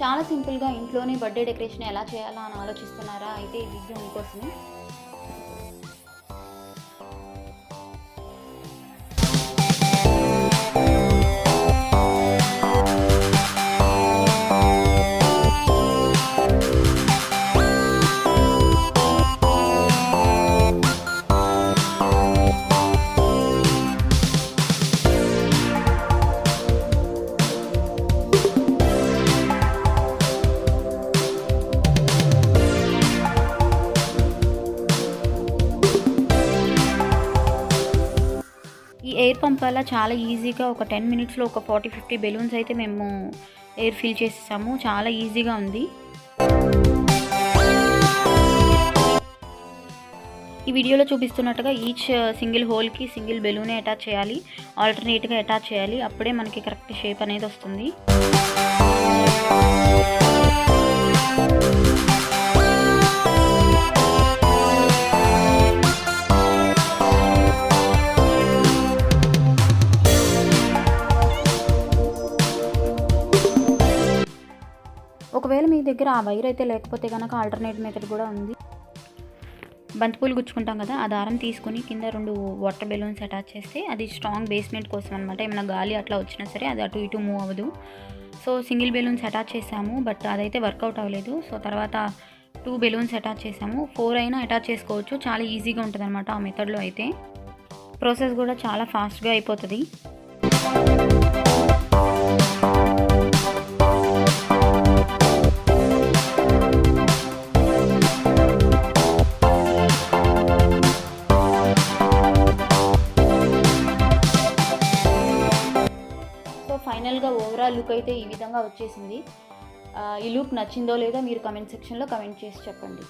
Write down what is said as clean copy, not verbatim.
చాలా సింపుల్గా ఇంట్లోనే బర్త్డే డెకరేషన్ ఎలా చేయాలా అని ఆలోచిస్తున్నారా? అయితే ఈ వీడియో మీకోసమే. ఈ ఎయిర్ పంప్ వల్ల చాలా ఈజీగా ఒక 10 మినిట్స్లో ఒక 40-50 బెలూన్స్ అయితే మేము ఎయిర్ ఫిల్ చేసేసాము. చాలా ఈజీగా ఉంది. ఈ వీడియోలో చూపిస్తున్నట్టుగా ఈచ్ సింగిల్ హోల్కి సింగిల్ బెలూనే అటాచ్ చేయాలి. ఆల్టర్నేట్గా అటాచ్ చేయాలి. అప్పుడే మనకి కరెక్ట్ షేప్ అనేది వస్తుంది. ఒకవేళ మీ దగ్గర ఆ వైర్ అయితే లేకపోతే కనుక ఆల్టర్నేట్ మెథడ్ కూడా ఉంది. బంతిపూలు గుచ్చుకుంటాం కదా, ఆ దారం తీసుకుని కింద 2 వాటర్ బెలూన్స్ అటాచ్ చేస్తే అది స్ట్రాంగ్ బేస్మెంట్ కోసం అనమాట. ఏమైనా గాలి అట్లా వచ్చినా సరే అది అటు ఇటు మూవ్ అవ్వదు. సో సింగిల్ బెలూన్స్ అటాచ్ చేసాము, బట్ అదైతే వర్కౌట్ అవ్వలేదు. సో తర్వాత 2 బెలూన్స్ అటాచ్ చేసాము. 4 అయినా అటాచ్ చేసుకోవచ్చు. చాలా ఈజీగా ఉంటుంది అనమాట ఆ మెథడ్లో అయితే. ప్రాసెస్ కూడా చాలా ఫాస్ట్గా అయిపోతుంది. ఫైనల్గా ఓవరాల్ లుక్ అయితే ఈ విధంగా వచ్చేసింది. ఈ లుక్ నచ్చిందో లేదో మీరు కమెంట్ సెక్షన్లో కమెంట్ చేసి చెప్పండి.